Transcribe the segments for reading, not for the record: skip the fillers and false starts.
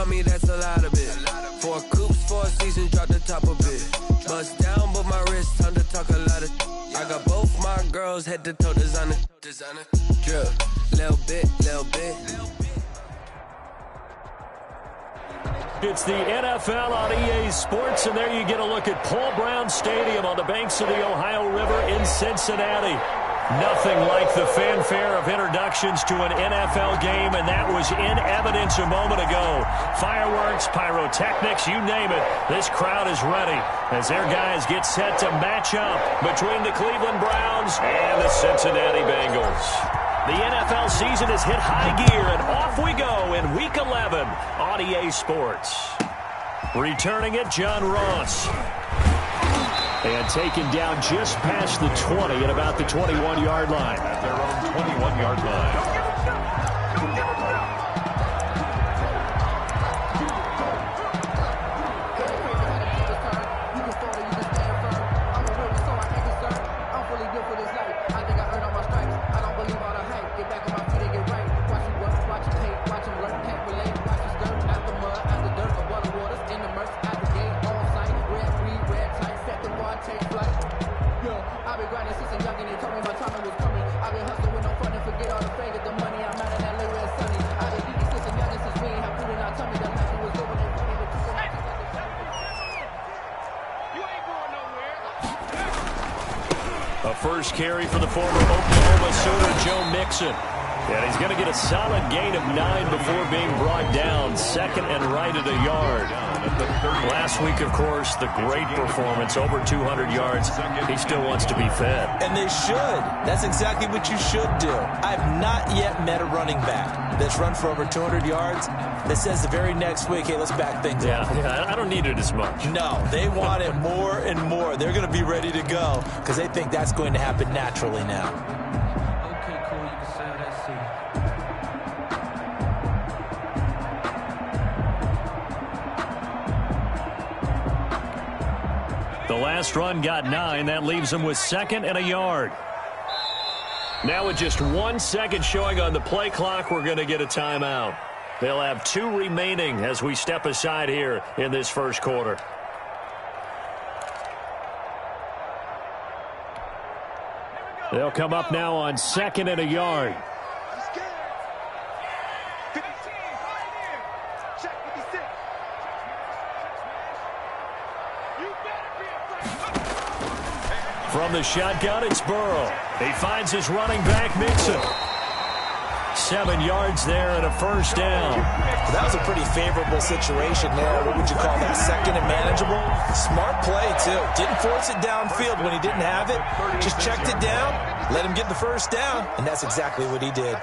on me, that's a lot of it. 4 coops, 4 seasons, drop the top a bit. Bust down, but my wrist, time to talk a lot of. I got both my girls head to toe designer. Drip, little bit, little bit. It's the NFL on EA Sports, and there you get a look at Paul Brown Stadium on the banks of the Ohio River in Cincinnati. Nothing like the fanfare of introductions to an NFL game, and that was in evidence a moment ago. Fireworks, pyrotechnics, you name it. This crowd is ready as their guys get set to match up between the Cleveland Browns and the Cincinnati Bengals. The NFL season has hit high gear, and off we go in Week 11 on EA Sports. Returning it, John Ross. And taken down just past the 20 at about the 21-yard line. At their own 21-yard line. First carry for the former Oklahoma Sooner, Joe Mixon. And he's going to get a solid gain of 9 before being brought down. Second and right at a yard. Last week, of course, the great performance, over 200 yards. He still wants to be fed. And they should. That's exactly what you should do. I've not yet met a running back that's run for over 200 yards that says the very next week, hey, let's back things up. Yeah, I don't need it as much. No, they want it more and more. They're going to be ready to go because they think that's going to happen naturally now. Okay, cool. You can sell that seat. The last run got 9. That leaves them with 2nd and a yard. Now with just 1 second showing on the play clock, we're going to get a timeout. They'll have 2 remaining as we step aside here in this first quarter. They'll come up now on 2nd and a yard. From the shotgun, it's Burrow. He finds his running back, Mixon. 7 yards there and a first down. That was a pretty favorable situation there. What would you call that? Second and manageable? Smart play, too. Didn't force it downfield when he didn't have it. Just checked it down, let him get the first down, and that's exactly what he did.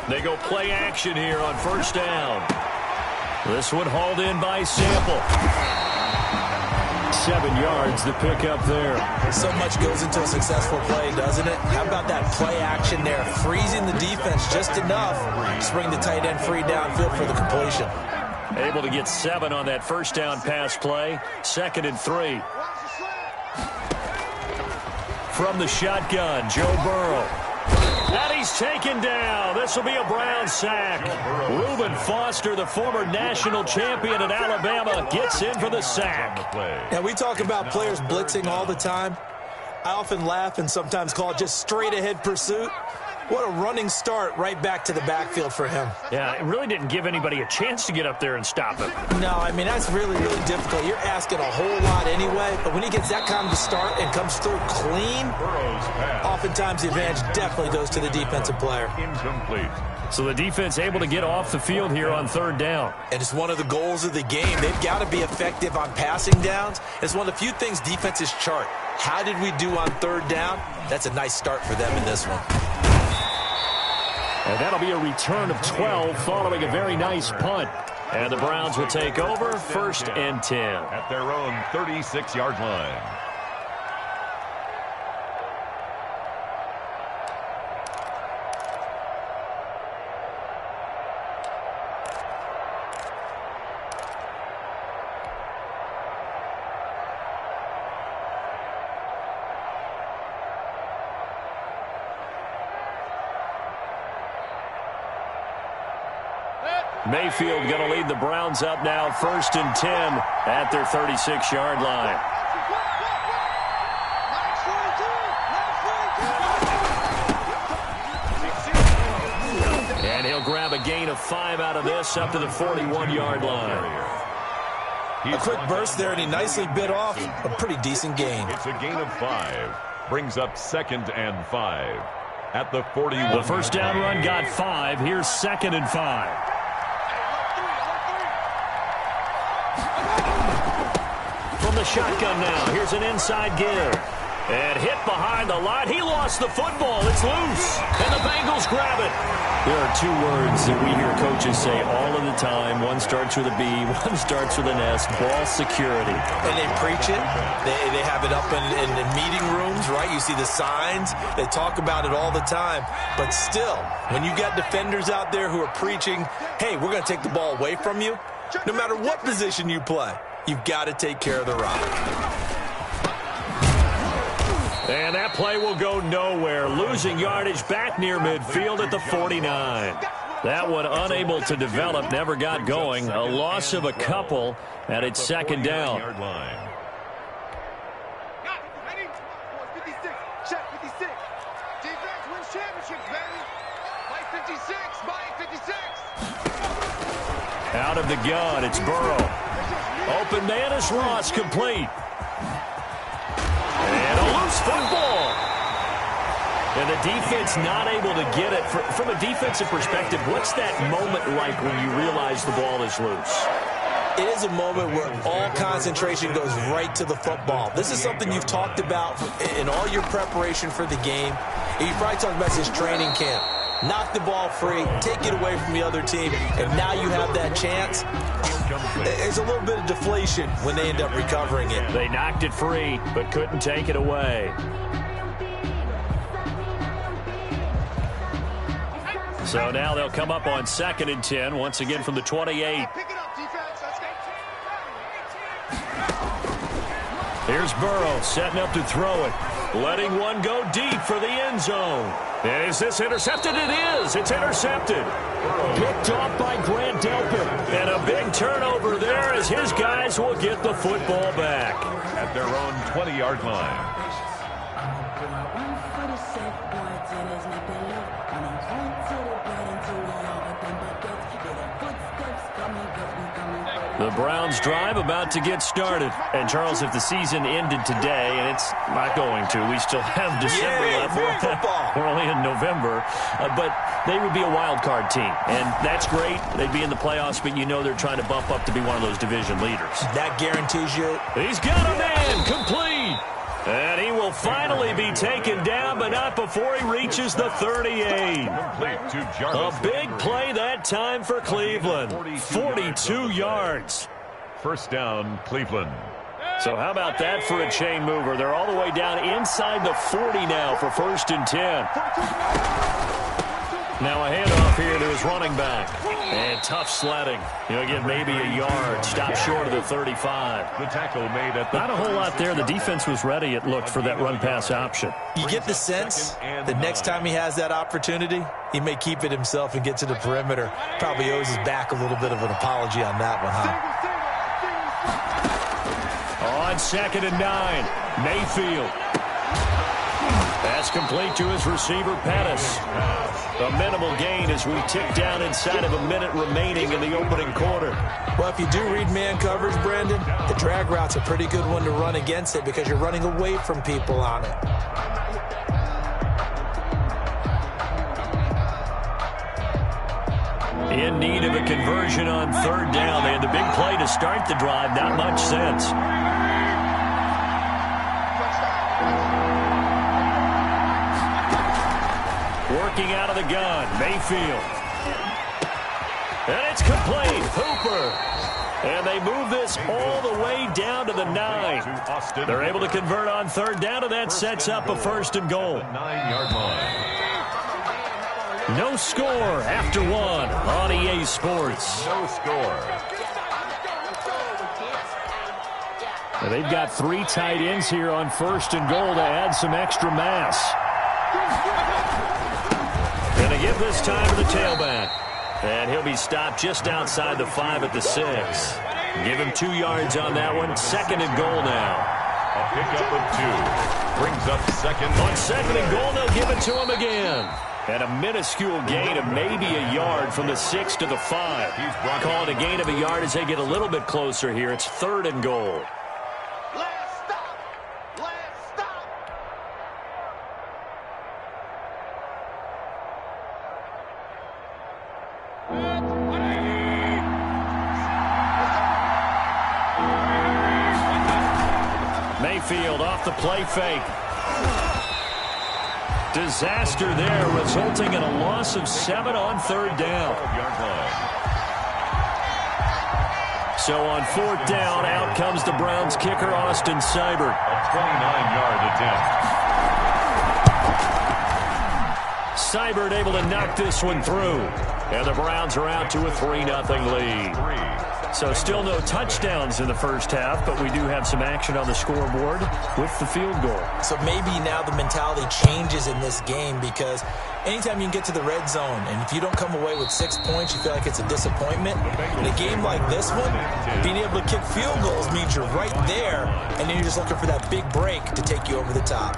They go play action here on first down. This one hauled in by Sample. 7 yards to pick up there. So much goes into a successful play, doesn't it? How about that play action there? Freezing the defense just enough to bring the tight end free downfield for the completion. Able to get 7 on that first down pass play. 2nd and 3. From the shotgun, Joe Burrow. And he's taken down. This will be a Brown sack. Reuben Foster, the former national champion at Alabama, gets in for the sack. Now, we talk about players blitzing all the time. I often laugh and sometimes call it just straight-ahead pursuit. What a running start right back to the backfield for him. Yeah, it really didn't give anybody a chance to get up there and stop him. No, I mean, that's really, really difficult. You're asking a whole lot anyway, but when he gets that kind of start and comes through clean, oftentimes the advantage definitely goes to the defensive player. Incomplete. So the defense able to get off the field here on 3rd down. And it's one of the goals of the game. They've got to be effective on passing downs. It's one of the few things defenses chart. How did we do on 3rd down? That's a nice start for them in this one. And that'll be a return of 12 following a very nice punt. And the Browns will take over 1st and 10. At their own 36-yard line. Mayfield going to lead the Browns up now, 1st and 10 at their 36-yard line. And he'll grab a gain of 5 out of this up to the 41-yard line. A quick burst there, and he nicely bit off a pretty decent gain. It's a gain of 5. Brings up 2nd and 5 at the 41. The first down run got 5. Here's 2nd and 5. From the shotgun now, here's an inside give. And hit behind the line. He lost the football. It's loose. And the Bengals grab it. There are 2 words that we hear coaches say all of the time. One starts with a B, one starts with an S. Ball security. And they preach it. They have it up in meeting rooms, right? You see the signs. They talk about it all the time. But still, when you got defenders out there who are preaching, hey, we're going to take the ball away from you, no matter what position you play, you've got to take care of the rock. And that play will go nowhere. Losing yardage back near midfield at the 49. That one unable to develop, never got going. A loss of a couple, and it's 2nd down. Out of the gun, it's Burrow. Open man is Ross, complete. And a loose football. And the defense not able to get it. From a defensive perspective, what's that moment like when you realize the ball is loose? It is a moment where all concentration goes right to the football. This is something you've talked about in all your preparation for the game. And you probably talked about this training camp. Knock the ball free, take it away from the other team, and now you have that chance. There's a little bit of deflation when they end up recovering it. They knocked it free, but couldn't take it away. So now they'll come up on 2nd and 10, once again from the 28. Here's Burrow setting up to throw it. Letting one go deep for the end zone. Is this intercepted? It is. It's intercepted. Picked off by Grant Delpit. And a big turnover there as his guys will get the football back. At their own 20-yard line. The Browns drive about to get started. And, Charles, if the season ended today, and it's not going to, we still have December left. We're only in November. But they would be a wild card team. And that's great. They'd be in the playoffs, but you know they're trying to bump up to be one of those division leaders. That guarantees you. He's got a man complete. And he will finally be taken down, but not before he reaches the 38. A big play that time for Cleveland. 42 yards. First down, Cleveland. So how about that for a chain mover? They're all the way down inside the 40 now for 1st and 10. Now a handoff here to his running back. And tough sledding. He'll get maybe a yard. Stop short of the 35. The tackle made at the... Not a whole lot there. The defense was ready, it looked, for that run-pass option. You get the sense the next time he has that opportunity, he may keep it himself and get to the perimeter. Probably owes his back a little bit of an apology on that one, huh? On 2nd and 9, Mayfield. That's complete to his receiver, Pettis. A minimal gain as we tick down inside of a minute remaining in the opening quarter. Well, if you do read man coverage, Brandon, the drag route's a pretty good one to run against it because you're running away from people on it. In need of a conversion on 3rd down. They had the big play to start the drive. Not much sense. Working out of the gun, Mayfield. And it's complete. Hooper. And they move this all the way down to the 9. They're able to convert on 3rd down, and that sets up a 1st and goal. 9-yard line. No score after 1 on EA Sports. No score. And they've got 3 tight ends here on 1st and goal to add some extra mass. Going to give this time to the tailback. And he'll be stopped just outside the 5 at the 6. Give him 2 yards on that one. 2nd and goal now. A pickup of 2. Brings up 2nd. On 2nd and goal, they'll give it to him again. And a minuscule gain of maybe a yard from the 6 to the 5. Call it a gain of a yard as they get a little bit closer here. It's 3rd and goal. Mayfield off the play fake. Disaster there, resulting in a loss of 7 on 3rd down. So on 4th down, out comes the Browns kicker, Austin Seibert. A 29-yard attempt. Seibert able to knock this one through. And the Browns are out to a 3-0 lead. So still no touchdowns in the first half, but we do have some action on the scoreboard with the field goal. So maybe now the mentality changes in this game, because anytime you can get to the red zone, and if you don't come away with 6 points, you feel like it's a disappointment. In a game like this one, being able to kick field goals means you're right there, and then you're just looking for that big break to take you over the top.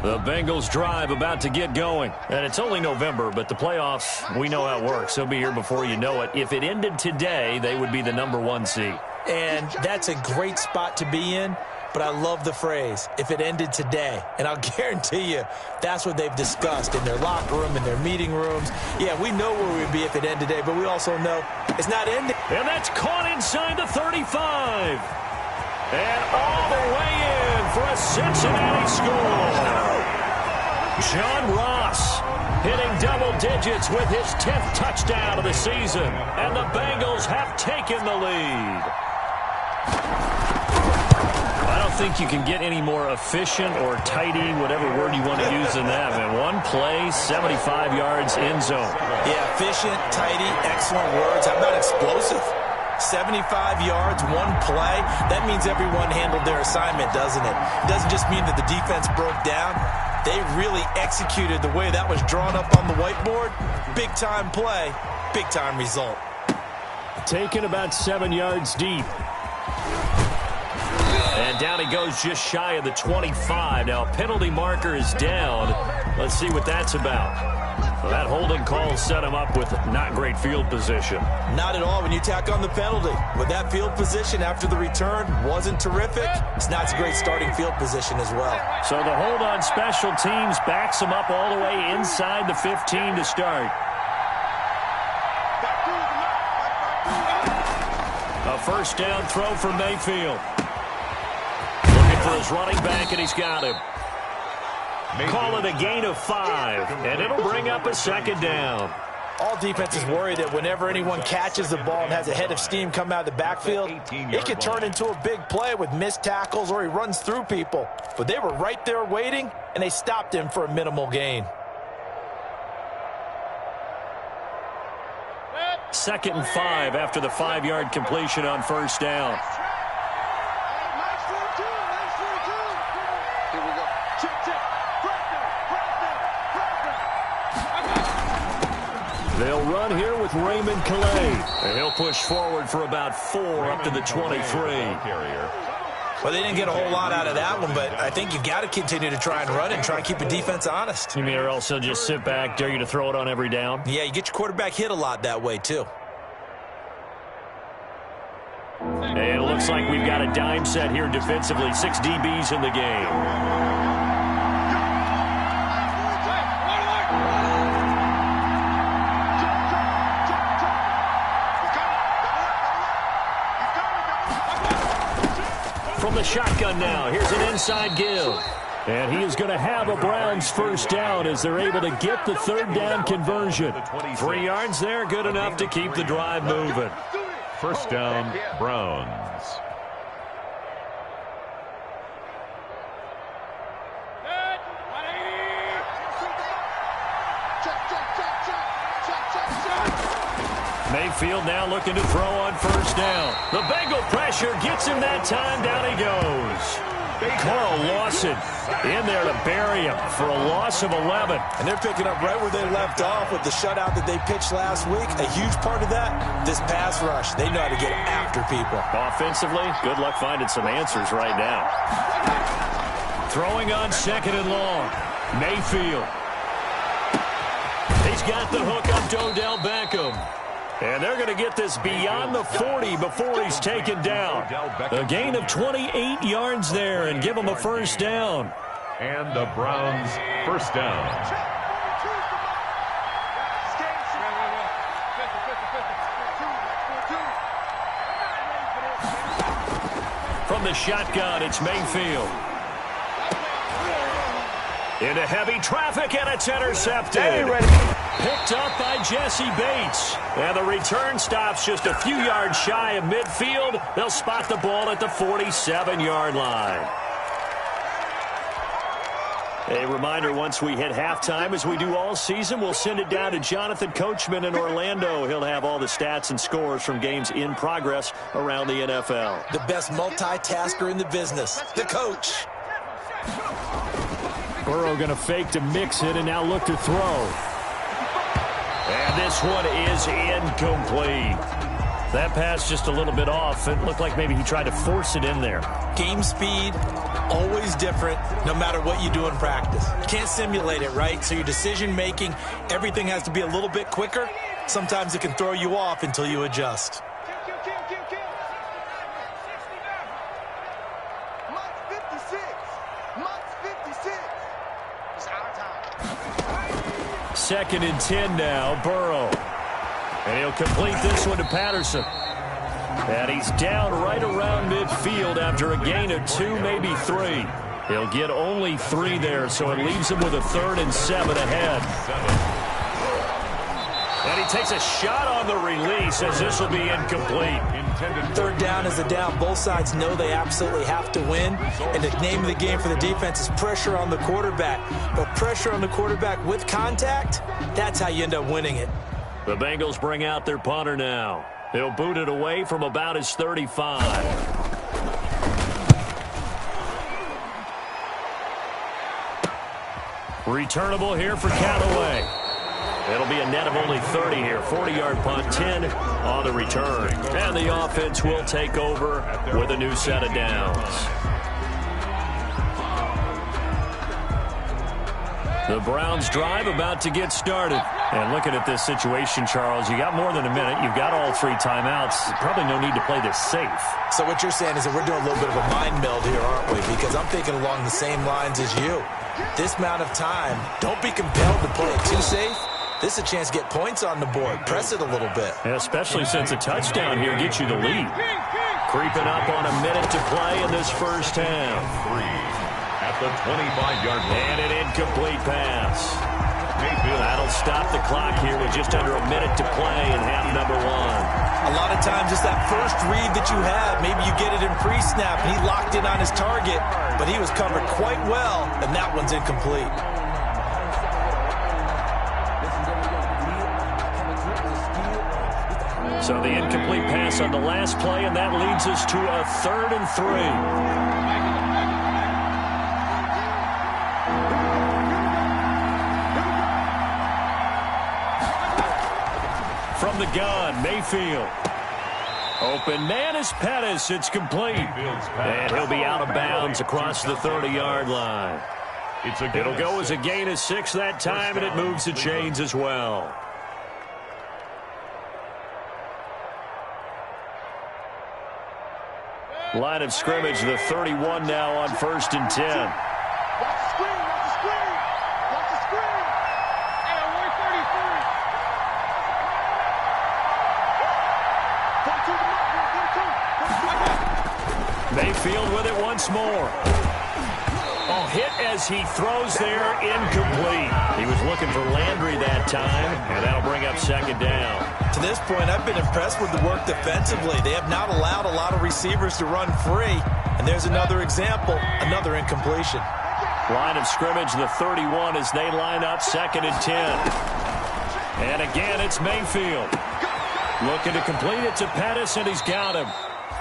The Bengals drive about to get going. And it's only November, but the playoffs, we know how it works. They'll be here before you know it. If it ended today, they would be the #1 seed. And that's a great spot to be in, but I love the phrase, if it ended today. And I'll guarantee you, that's what they've discussed in their locker room, in their meeting rooms. Yeah, we know where we'd be if it ended today, but we also know it's not ending. And that's caught inside the 35. And all the way in for a Cincinnati score. John Ross hitting double digits with his 10th touchdown of the season. And the Bengals have taken the lead. I don't think you can get any more efficient or tidy, whatever word you want to use in that, man. One play, 75 yards, end zone. Yeah, efficient, tidy, excellent words. How about explosive? 75 yards, one play. That means everyone handled their assignment, doesn't it? It doesn't just mean that the defense broke down. They really executed the way that was drawn up on the whiteboard. Big-time play, big-time result. Taken about 7 yards deep. And down he goes just shy of the 25. Now, penalty marker is down. Let's see what that's about. Well, that holding call set him up with not great field position. Not at all when you tack on the penalty. With that field position after the return wasn't terrific, it's not a great starting field position as well. So the hold on special teams backs him up all the way inside the 15 to start. A first down throw for Mayfield. Looking for his running back, and he's got him. Call it a gain of 5, and it'll bring up a 2nd down. All defenses worry that whenever anyone catches the ball and has a head of steam come out of the backfield, it can turn into a big play with missed tackles or he runs through people. But they were right there waiting, and they stopped him for a minimal gain. 2nd and 5 after the 5-yard completion on first down. They'll run here with Raymond Calais. And he'll push forward for about 4 up to the 23. Well, they didn't get a whole lot out of that one, but I think you've got to continue to try and run and try and keep the defense honest. You mean or else they'll just sit back, dare you to throw it on every down? Yeah, you get your quarterback hit a lot that way, too. And it looks like we've got a dime set here defensively. 6 DBs in the game. From the shotgun now, here's an inside give. And he is going to have a Browns first down as they're able to get the 3rd down conversion. 3 yards there, good enough to keep the drive moving. First down, Browns. Mayfield now looking to throw on first down. The Bengal pressure gets him that time. Down he goes. Carl Lawson in there to bury him for a loss of 11. And they're picking up right where they left off with the shutout that they pitched last week. A huge part of that, this pass rush. They know how to get after people. Offensively, good luck finding some answers right now. Throwing on second and long. Mayfield. He's got the hook up to Odell Beckham. And they're going to get this beyond the 40 before he's taken down. A gain of 28 yards there and give him a first down. And the Browns first down. From the shotgun, it's Mayfield. Into heavy traffic, and it's intercepted. Picked up by Jesse Bates. And the return stops just a few yards shy of midfield. They'll spot the ball at the 47-yard line. A reminder, once we hit halftime, as we do all season, we'll send it down to Jonathan Coachman in Orlando. He'll have all the stats and scores from games in progress around the NFL. The best multitasker in the business, the coach. Burrow going to fake to mix it and now look to throw. And this one is incomplete. That pass just a little bit off. It looked like maybe he tried to force it in there. Game speed, always different, no matter what you do in practice. You can't simulate it, right? So your decision-making, everything has to be a little bit quicker. Sometimes it can throw you off until you adjust. Second and 10 now, Burrow. And he'll complete this one to Patterson. And he's down right around midfield after a gain of 2, maybe 3. He'll get only 3 there, so it leaves him with a 3rd and 7 ahead. And he takes a shot on the release as this will be incomplete. Third down is a down. Both sides know they absolutely have to win. And the name of the game for the defense is pressure on the quarterback. But pressure on the quarterback with contact, that's how you end up winning it. The Bengals bring out their punter now. He'll boot it away from about his 35. Returnable here for Callaway. It'll be a net of only 30 here. 40-yard punt, 10 on the return. And the offense will take over with a new set of downs. The Browns drive about to get started. And looking at this situation, Charles, you got more than a minute. You've got all 3 timeouts. Probably no need to play this safe. So what you're saying is that we're doing a little bit of a mind meld here, aren't we? Because I'm thinking along the same lines as you. This amount of time, don't be compelled to play it too safe. This is a chance to get points on the board. Press it a little bit. Yeah, especially since a touchdown here gets you the lead. Creeping up on a minute to play in this first half. 3 at the 25-yard line. And an incomplete pass. That'll stop the clock here with just under a minute to play in half number 1. A lot of times it's that first read that you have. Maybe you get it in pre-snap, and he locked in on his target, but he was covered quite well, and that one's incomplete. So the incomplete pass on the last play, and that leads us to a 3rd and 3. From the gun, Mayfield. Open man is Pettis. It's complete. And he'll be out of bounds across the 30-yard line. It'll go as a gain of 6 that time, and it moves the chains as well. Line of scrimmage, the 31 now on 1st and 10. Mayfield with it once more. Oh, hit as he throws there, incomplete. He was looking for Landry that time, and that'll bring up 2nd down. To this point, I've been impressed with the work defensively. They have not allowed a lot of receivers to run free. And there's another example, another incompletion. Line of scrimmage, the 31 as they line up 2nd and 10. And again, it's Mayfield. Looking to complete it to Pettis, and he's got him.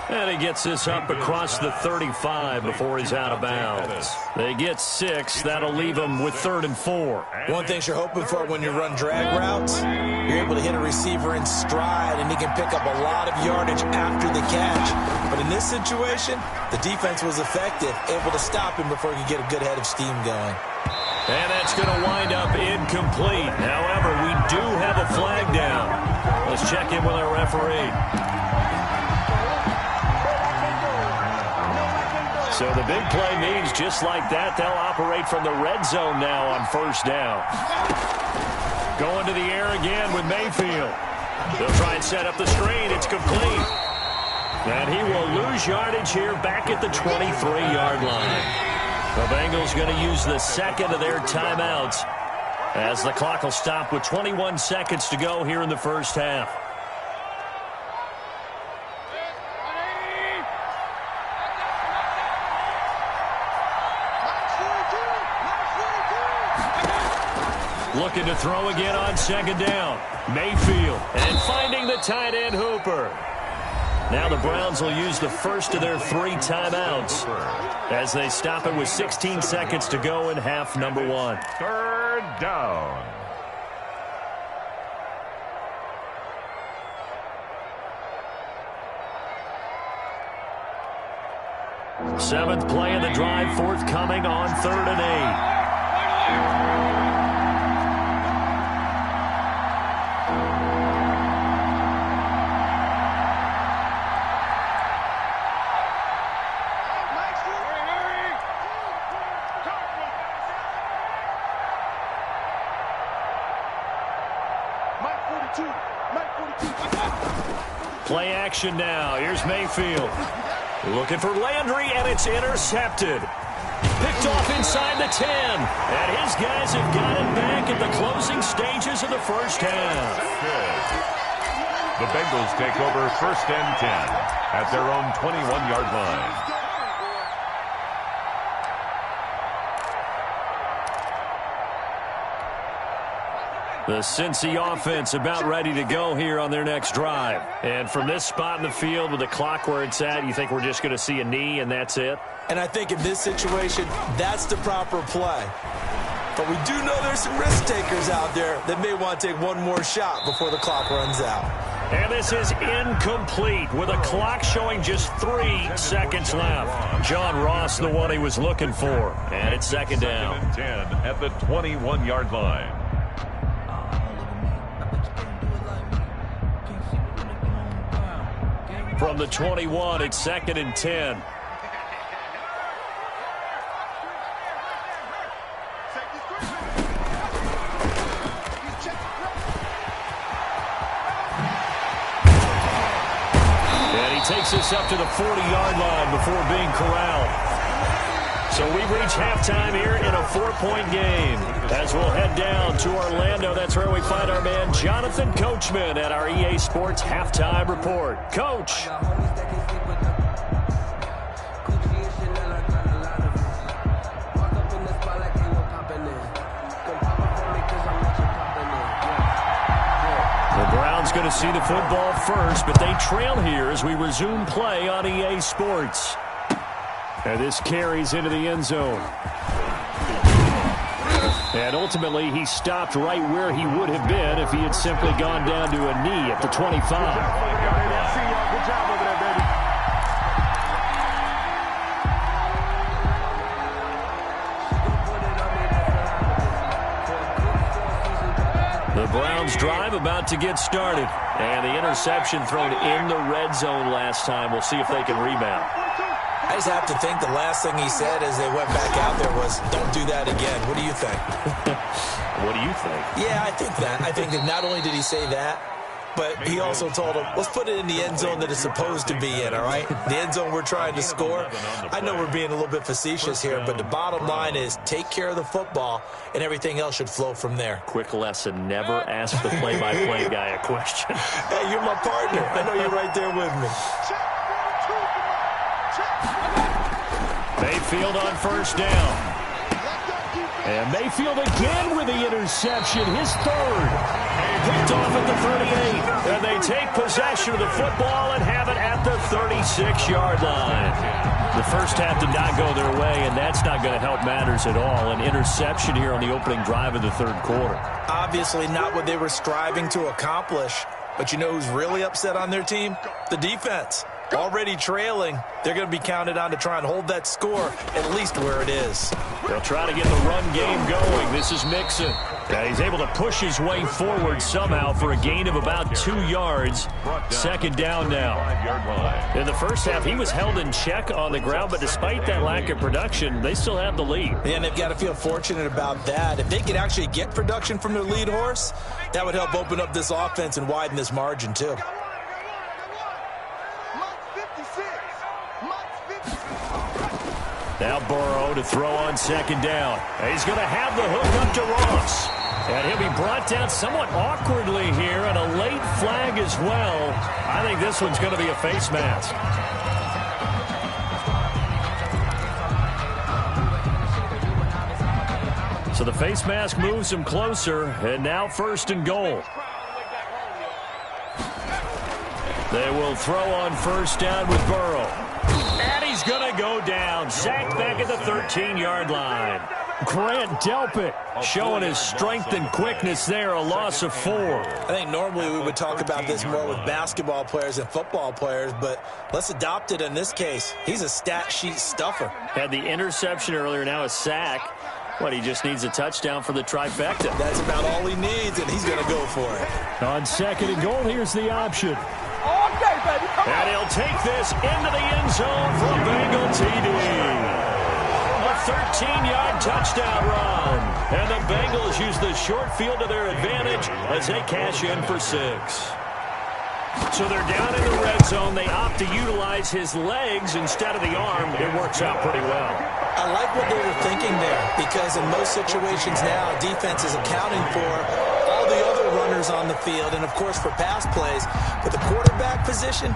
And he gets this up across the 35 before he's out of bounds. They get 6. That'll leave him with 3rd and 4. One thing you're hoping for when you run drag routes, you're able to hit a receiver in stride, and he can pick up a lot of yardage after the catch. But in this situation, the defense was effective, able to stop him before he could get a good head of steam going. And that's going to wind up incomplete. However, we do have a flag down. Let's check in with our referee. So the big play means just like that, they'll operate from the red zone now on 1st down. Going to the air again with Mayfield. They'll try and set up the screen. It's complete. And he will lose yardage here back at the 23-yard line. The Bengals going to use the 2nd of their timeouts as the clock will stop with 21 seconds to go here in the 1st half. Looking to throw again on 2nd down. Mayfield. And finding the tight end Hooper. Now the Browns will use the 1st of their 3 timeouts as they stop it with 16 seconds to go in half number 1. 3rd down. Seventh play of the drive forthcoming on 3rd and 8. Play action now. Here's Mayfield. Looking for Landry, and it's intercepted. Picked off inside the 10. And his guys have got it back at the closing stages of the 1st half. The Bengals take over 1st and 10 at their own 21-yard line. The Cincy offense about ready to go here on their next drive. And from this spot in the field with the clock where it's at, you think we're just going to see a knee and that's it? And I think in this situation, that's the proper play. But we do know there's some risk takers out there that may want to take one more shot before the clock runs out. And this is incomplete with a clock showing just 3 seconds left. John Ross, the one he was looking for. And it's 2nd down. 2nd and 10 at the 21-yard line. From the 21, it's 2nd and 10. And he takes this up to the 40-yard line before being corralled. So we've reached halftime here in a 4-point game. As we'll head down to Orlando, that's where we find our man Jonathan Coachman at our EA Sports Halftime Report. Coach. The Browns going to see the football first, but they trail here as we resume play on EA Sports. And this carries into the end zone. And ultimately, he stopped right where he would have been if he had simply gone down to a knee at the 25. The Browns drive about to get started. And the interception thrown in the red zone last time. We'll see if they can rebound. I just have to think the last thing he said as they went back out there was, don't do that again. What do you think? What do you think? Yeah, I think that. I think that not only did he say that, but he also told him, let's put it in the end zone that it's supposed to be in, all right? The end zone we're trying to score. I know we're being a little bit facetious here, but the bottom line is take care of the football, and everything else should flow from there. Quick lesson, never ask the play-by-play guy a question. Hey, you're my partner. I know you're right there with me. Mayfield on 1st down. And Mayfield again with the interception, his third. Picked off at the 38. And they take possession of the football and have it at the 36-yard line. The first half did not go their way, and that's not going to help matters at all. An interception here on the opening drive of the third quarter. Obviously not what they were striving to accomplish. But you know who's really upset on their team? The defense. Already trailing, they're going to be counted on to try and hold that score at least where it is. They'll try to get the run game going. This is Mixon. He's able to push his way forward somehow for a gain of about 2 yards. Second down now. In the first half, he was held in check on the ground, but despite that lack of production, they still have the lead. And they've got to feel fortunate about that. If they could actually get production from their lead horse, that would help open up this offense and widen this margin too. Now Burrow to throw on second down. He's going to have the hook up to Ross. And he'll be brought down somewhat awkwardly here, and a late flag as well. I think this one's going to be a face mask. So the face mask moves him closer, and now first and goal. They will throw on first down with Burrow. And he's going to go down. Sacked back at the 13-yard line. Grant Delpit showing his strength and quickness there. A loss of 4. I think normally we would talk about this more with basketball players and football players, but let's adopt it in this case. He's a stat sheet stuffer. Had the interception earlier, now a sack. What, he just needs a touchdown for the trifecta. That's about all he needs, and he's going to go for it. On second and goal, here's the option. Okay, baby. And he'll take this into the end zone for a Bengal TD. A 13-yard touchdown run. And the Bengals use the short field to their advantage as they cash in for 6. So they're down in the red zone. They opt to utilize his legs instead of the arm. It works out pretty well. I like what they were thinking there, because in most situations now, defense is accounting for all the other runners on the field and, of course, for pass plays. But the quarterback position,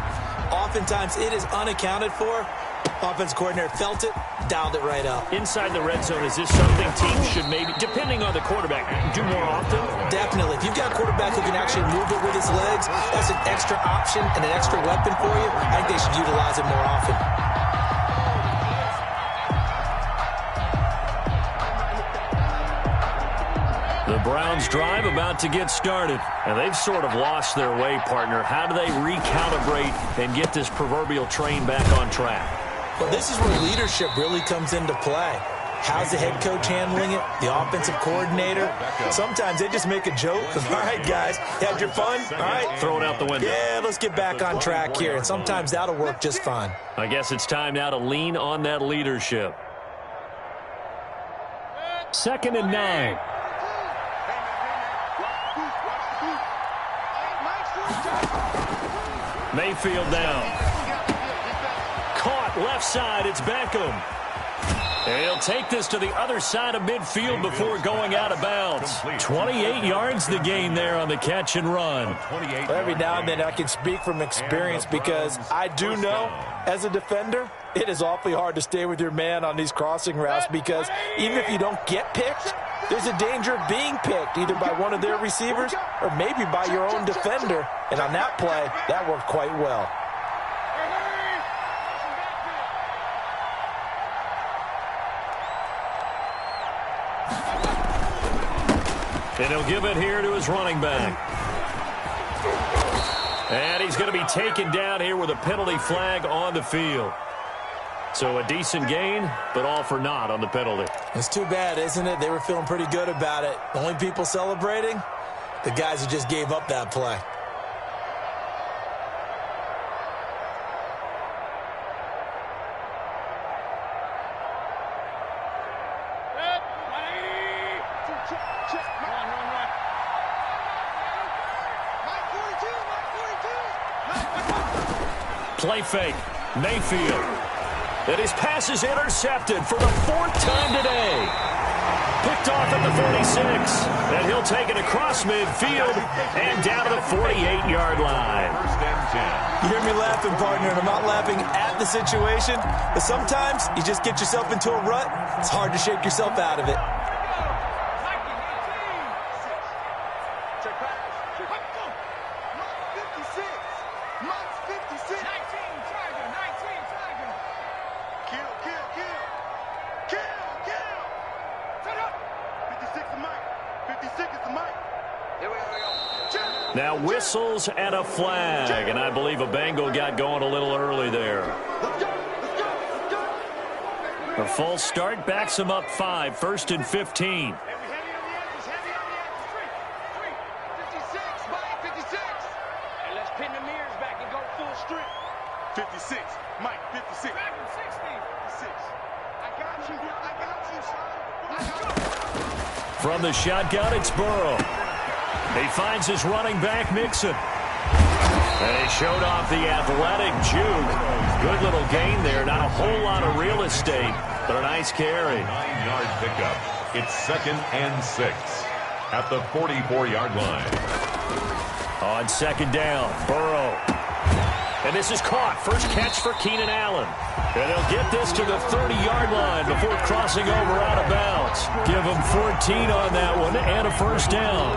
oftentimes it is unaccounted for. Offense coordinator felt it, dialed it right up. Inside the red zone, is this something teams should maybe, depending on the quarterback, do more often? Definitely. If you've got a quarterback who can actually move it with his legs, that's an extra option and an extra weapon for you. I think they should utilize it more often. The Browns drive about to get started, and they've sort of lost their way, partner. How do they recalibrate and get this proverbial train back on track? Well, this is where leadership really comes into play. How's the head coach handling it? The offensive coordinator? Sometimes they just make a joke. All right, guys, had your fun? All right. Throw it out the window. Yeah, let's get back on track here. And sometimes that'll work just fine. I guess it's time now to lean on that leadership. 2nd and 9. Mayfield down. Caught left side. It's Beckham. And he'll take this to the other side of midfield before going out of bounds. 28 yards the gain there on the catch and run. Every now and then I can speak from experience, because I do know as a defender it is awfully hard to stay with your man on these crossing routes, because even if you don't get picked, there's a danger of being picked either by one of their receivers or maybe by your own defender. And on that play, that worked quite well. And he'll give it here to his running back. And he's going to be taken down here with a penalty flag on the field. So a decent gain, but all for naught on the penalty. It's too bad, isn't it? They were feeling pretty good about it. The only people celebrating, the guys who just gave up that play. Play fake. Mayfield. And his pass is intercepted for the 4th time today. Picked off at the 46. And he'll take it across midfield and down to the 48-yard line. You hear me laughing, partner, and I'm not laughing at the situation, but sometimes you just get yourself into a rut. It's hard to shake yourself out of it. Now whistles and a flag, and I believe a Bengal got going a little early there. A false start backs him up 5, 1st and 15. From the shotgun, it's Burrow. He finds his running back, Mixon. And he showed off the athletic juke. Good little gain there. Not a whole lot of real estate, but a nice carry. 9-yard pickup. It's 2nd and 6 at the 44-yard line. On 2nd down, Burrow. And this is caught. First catch for Keenan Allen. And they'll get this to the 30-yard line before crossing over out of bounds. Give them 14 on that one and a 1st down.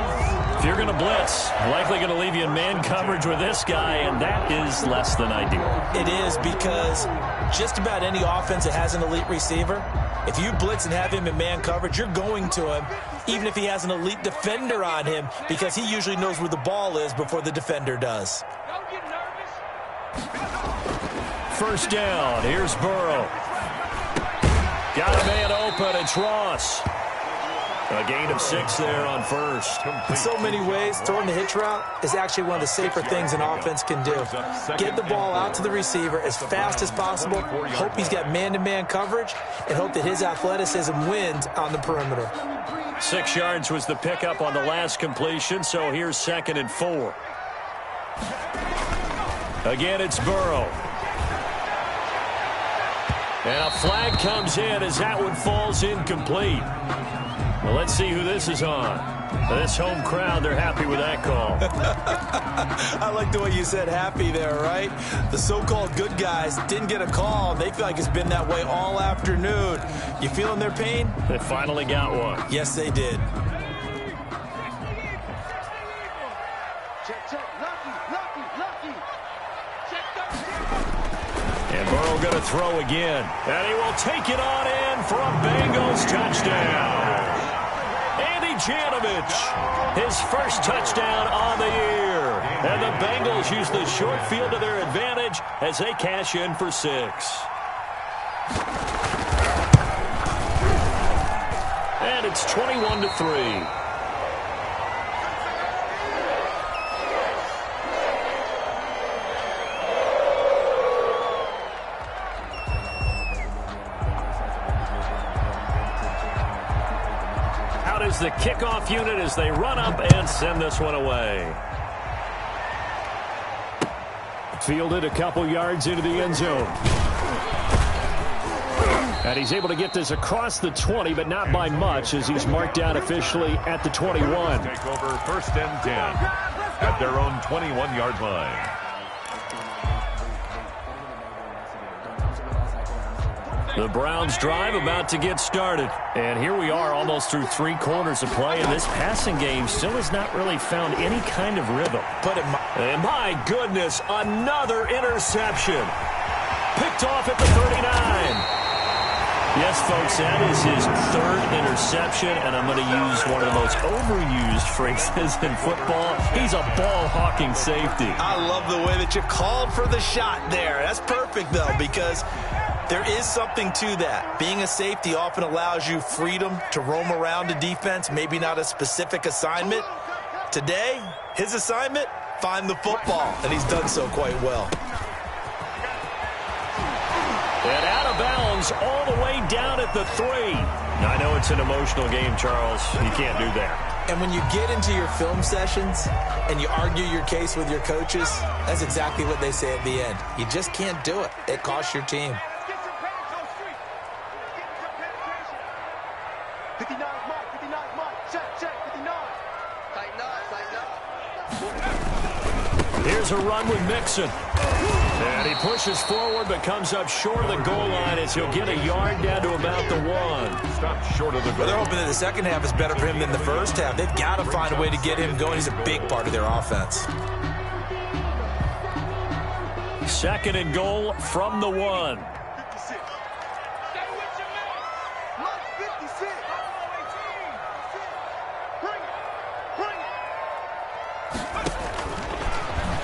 If you're going to blitz, likely going to leave you in man coverage with this guy, and that is less than ideal. It is, because just about any offense that has an elite receiver, if you blitz and have him in man coverage, you're going to him, even if he has an elite defender on him, because he usually knows where the ball is before the defender does. Don't get nervous. 1st down. Here's Burrow. Got a man open. It's Ross. A gain of 6 there on 1st. In so many ways, throwing the hitch route is actually one of the safer things an offense can do. Get the ball out to the receiver as fast as possible, hope he's got man-to-man coverage, and hope that his athleticism wins on the perimeter. 6 yards was the pickup on the last completion, so here's 2nd and 4. Again, it's Burrow. And a flag comes in as that one falls incomplete. Well, let's see who this is on. This home crowd, they're happy with that call. I like the way you said happy there, right? The so-called good guys didn't get a call. They feel like it's been that way all afternoon. You feeling their pain? They finally got one. Yes, they did. And Burrow going to throw again. And he will take it on in for a Bengals touchdown. Janovich, his 1st touchdown on the year. And the Bengals use the short field to their advantage as they cash in for 6. And it's 21-3. Is the kickoff unit as they run up and send this one away. Fielded a couple yards into the end zone. And he's able to get this across the 20, but not by much, as he's marked down officially at the 21. Take over 1st and 10 at their own 21-yard line. The Browns drive about to get started. And here we are almost through 3 quarters of play, and this passing game still has not really found any kind of rhythm. And my goodness, another interception. Picked off at the 39. Yes, folks, that is his 3rd interception, and I'm going to use one of the most overused phrases in football. He's a ball-hawking safety. I love the way that you called for the shot there. That's perfect, though, because there is something to that. Being a safety often allows you freedom to roam around a defense, maybe not a specific assignment. Today, his assignment, find the football, and he's done so quite well. And out of bounds all the way down at the 3. I know it's an emotional game, Charles. You can't do that. And when you get into your film sessions and you argue your case with your coaches, that's exactly what they say at the end. You just can't do it. It costs your team. Here's a run with Mixon. And he pushes forward but comes up short of the goal line as he'll get a yard down to about the 1. Stop short of the goal. Well, they're hoping that the second half is better for him than the first half. They've got to find a way to get him going. He's a big part of their offense. 2nd and goal from the 1.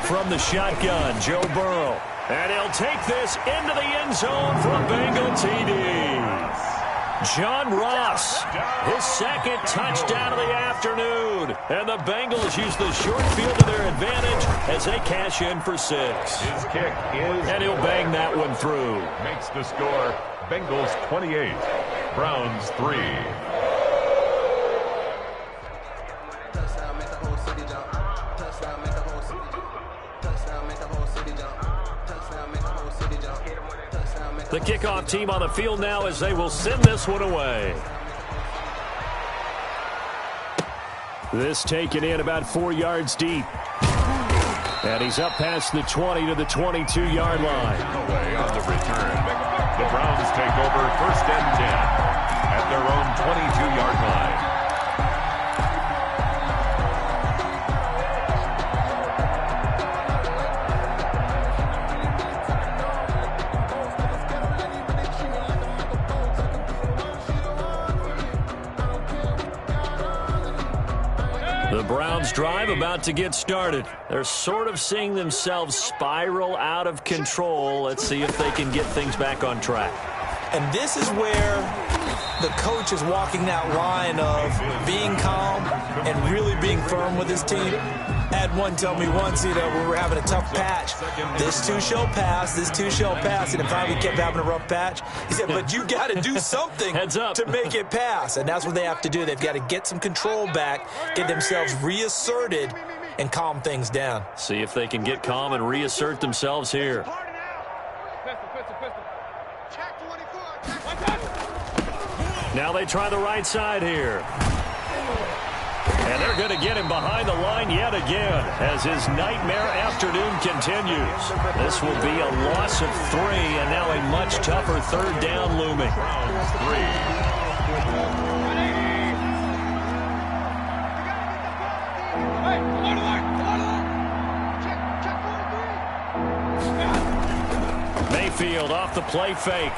from the shotgun, Joe Burrow. And he'll take this into the end zone for a Bengal TD. John Ross, his second touchdown of the afternoon. And the Bengals use the short field to their advantage as they cash in for 6. His kick is... And he'll bang that one through. Makes the score Bengals 28, Browns 3. The kickoff team on the field now as they will send this one away. This taken in about 4 yards deep. And he's up past the 20 to the 22-yard line. Away on the return. The Browns take over 1st and 10 at their own 22-yard line. The Browns drive about to get started. They're sort of seeing themselves spiral out of control. Let's see if they can get things back on track. And this is where the coach is walking that line of being calm and really being firm with his team. I had one tell me once, when we were having a tough patch, this too shall pass, this too shall pass. And finally we kept having a rough patch. He said, but you got to do something to make it pass. And that's what they have to do. They've got to get some control back, get themselves reasserted, and calm things down. See if they can get calm and reassert themselves here. Now they try the right side here. And they're going to get him behind the line yet again as his nightmare afternoon continues. This will be a loss of 3 and now a much tougher 3rd down looming. Browns 3. Mayfield off the play fake.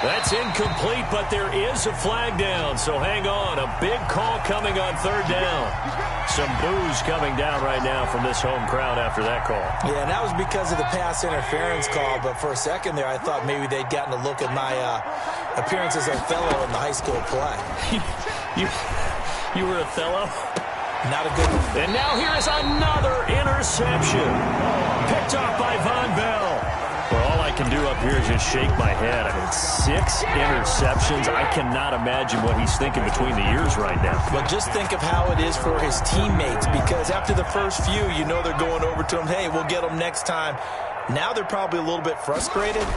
That's incomplete, but there is a flag down, so hang on. A big call coming on 3rd down. Some boos coming down right now from this home crowd after that call. Yeah, and that was because of the pass interference call, but for a second there I thought maybe they'd gotten a look at my appearance as Othello in the high school play. You were Othello? Not a good one. And now here is another interception. Picked off by Von Bell. Well, all I can do up here is just shake my head. I mean, 6 interceptions. I cannot imagine what he's thinking between the ears right now. But just think of how it is for his teammates, because after the first few, you know they're going over to him, hey, we'll get them next time. Now they're probably a little bit frustrated.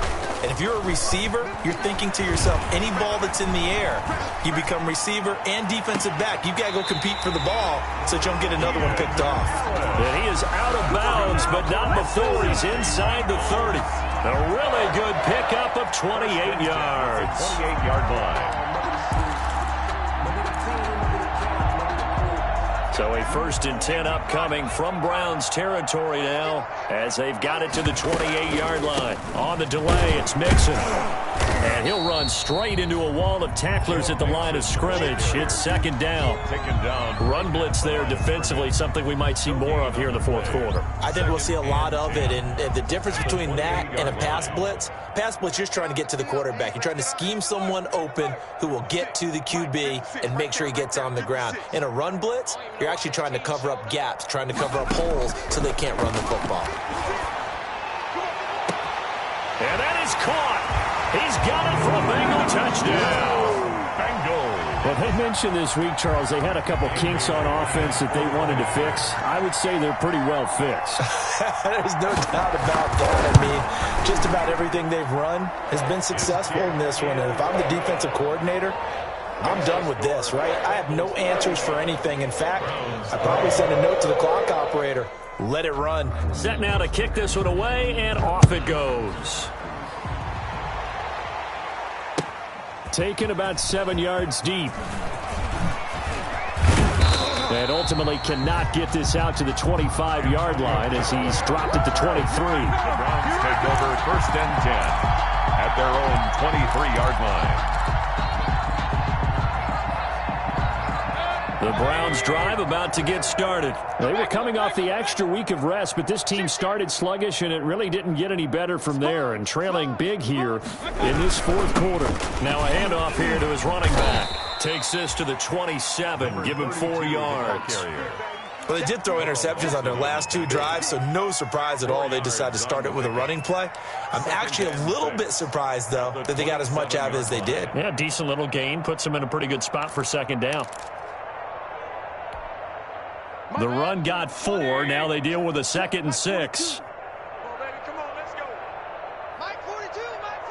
And if you're a receiver, you're thinking to yourself, any ball that's in the air, you become receiver and defensive back. You've got to go compete for the ball so that you don't get another one picked off. And he is out of bounds, but not before he's inside the 30. A really good pickup of 28 yards. 28-yard line. So a 1st and 10 upcoming from Browns territory now as they've got it to the 28-yard line. On the delay, it's Mixon. And he'll run straight into a wall of tacklers at the line of scrimmage. It's 2nd down. Taken down. Run blitz there defensively, something we might see more of here in the 4th quarter. I think we'll see a lot of it. And the difference between that and a pass blitz, you're just trying to get to the quarterback. You're trying to scheme someone open who will get to the QB and make sure he gets on the ground. In a run blitz, you're actually trying to cover up gaps, trying to cover up holes so they can't run the football. And that is caught. He's got it for a Bengal touchdown. Bengals. Well, they mentioned this week, Charles, they had a couple kinks on offense that they wanted to fix. I would say they're pretty well fixed. There's no doubt about that. I mean, just about everything they've run has been successful in this one. And if I'm the defensive coordinator, I'm done with this, right? I have no answers for anything. In fact, I probably send a note to the clock operator. Let it run. Set now to kick this one away, and off it goes. Taken about 7 yards deep. And ultimately cannot get this out to the 25-yard line as he's dropped at the 23. The Browns take over 1st and 10 at their own 23-yard line. The Browns drive about to get started. They were coming off the extra week of rest, but this team started sluggish, and it really didn't get any better from there, and trailing big here in this fourth quarter. Now a handoff here to his running back. Takes this to the 27, give him 4 yards. Well, they did throw interceptions on their last 2 drives, so no surprise at all they decided to start it with a running play. I'm actually a little bit surprised, though, that they got as much out of it as they did. Yeah, decent little gain. Puts them in a pretty good spot for second down. The run got 4. Now they deal with a 2nd and 6. Come on, let's go. Mike 42, Mike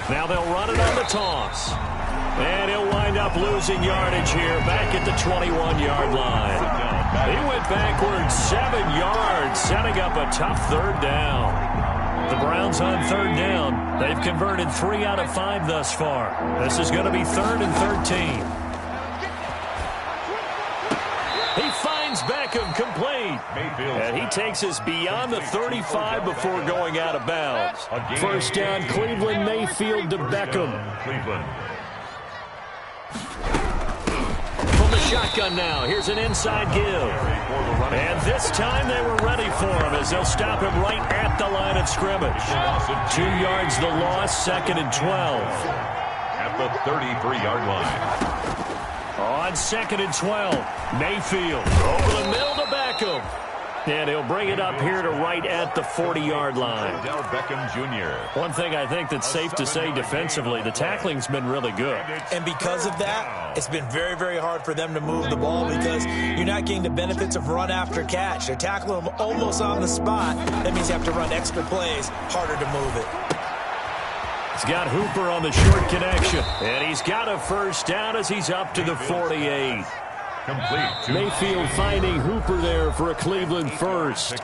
42. Now they'll run it on the toss. And he'll wind up losing yardage here back at the 21-yard line. He went backwards 7 yards, setting up a tough 3rd down. The Browns on 3rd down. They've converted 3 out of 5 thus far. This is going to be 3rd and 13. He finds Beckham complete. And he takes us beyond the 35 before going out of bounds. First down, Cleveland. Mayfield to Beckham. From the shotgun now. Here's an inside give. And this time they were ready for him as they'll stop him right at the line of scrimmage. 2 yards the loss, 2nd and 12. At the 33-yard line. On 2nd and 12, Mayfield over the middle to Beckham. And he'll bring it up here to right at the 40-yard line. Odell Beckham Jr. One thing I think that's safe to say defensively, the tackling's been really good. And because of that, it's been very, very hard for them to move the ball because you're not getting the benefits of run after catch. They're tackling them almost on the spot. That means you have to run extra plays, harder to move it. He's got Hooper on the short connection. And he's got a first down as he's up to the 48. Complete. Mayfield finding Hooper there for a Cleveland first.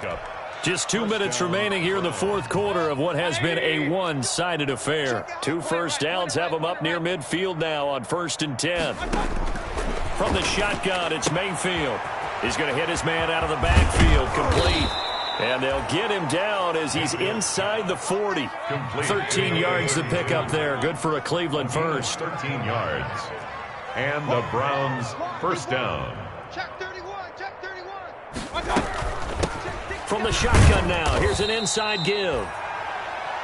Just 2 minutes remaining here in the fourth quarter of what has been a one-sided affair. 2 first downs have him up near midfield now on 1st and 10. From the shotgun, it's Mayfield. He's going to hit his man out of the backfield, complete. And they'll get him down as he's inside the 40. 13 yards to pick up there. Good for a Cleveland first. 13 yards. And the Browns first down. Check 31, check 31. From the shotgun now, here's an inside give.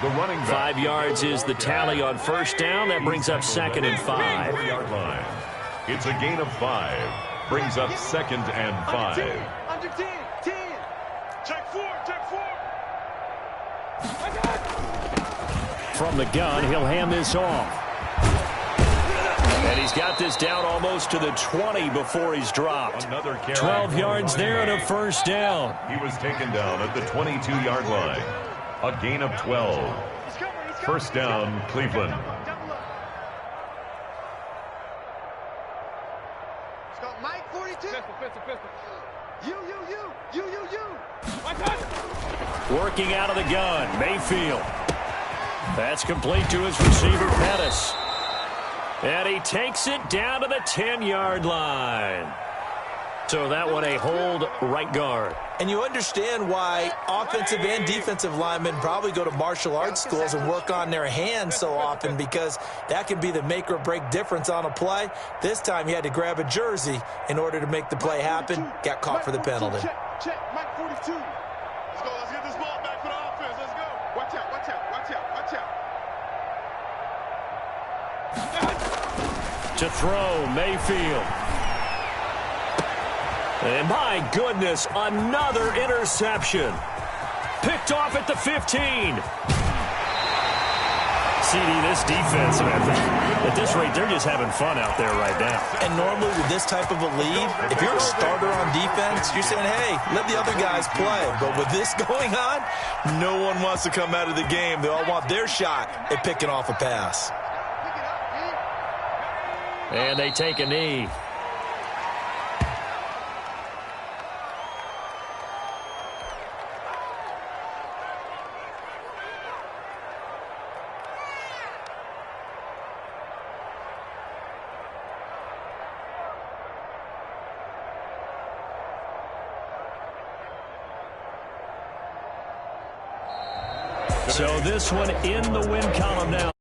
The running back. 5 yards is the tally on first down. That brings up 2nd and 5. 4-yard line. It's a gain of 5. Brings up 2nd and 5. Under 10, 10. Check 4, check 4. From the gun, he'll hand this off. And he's got this down almost to the 20 before he's dropped. 12 yards there and a first down. He was taken down at the 22-yard line. A gain of 12. First down, Cleveland. Scott, Mike 42. You. Working out of the gun, Mayfield. That's complete to his receiver, Pettis. And he takes it down to the 10-yard line. So that one a hold right guard. And you understand why offensive and defensive linemen probably go to martial arts schools and work on their hands so often, because that can be the make or break difference on a play. This time he had to grab a jersey in order to make the play happen. Got caught for the penalty. Check, Mike 42. Let's go, let's get this ball back for the offense. Let's go. Watch out. To throw, Mayfield. And my goodness, another interception. Picked off at the 15. CD, this defense, man, at this rate, they're just having fun out there right now. And normally with this type of a lead, if you're a starter on defense, you're saying, hey, let the other guys play. But with this going on, no one wants to come out of the game. They all want their shot at picking off a pass. And they take a knee. So this one in the win column now.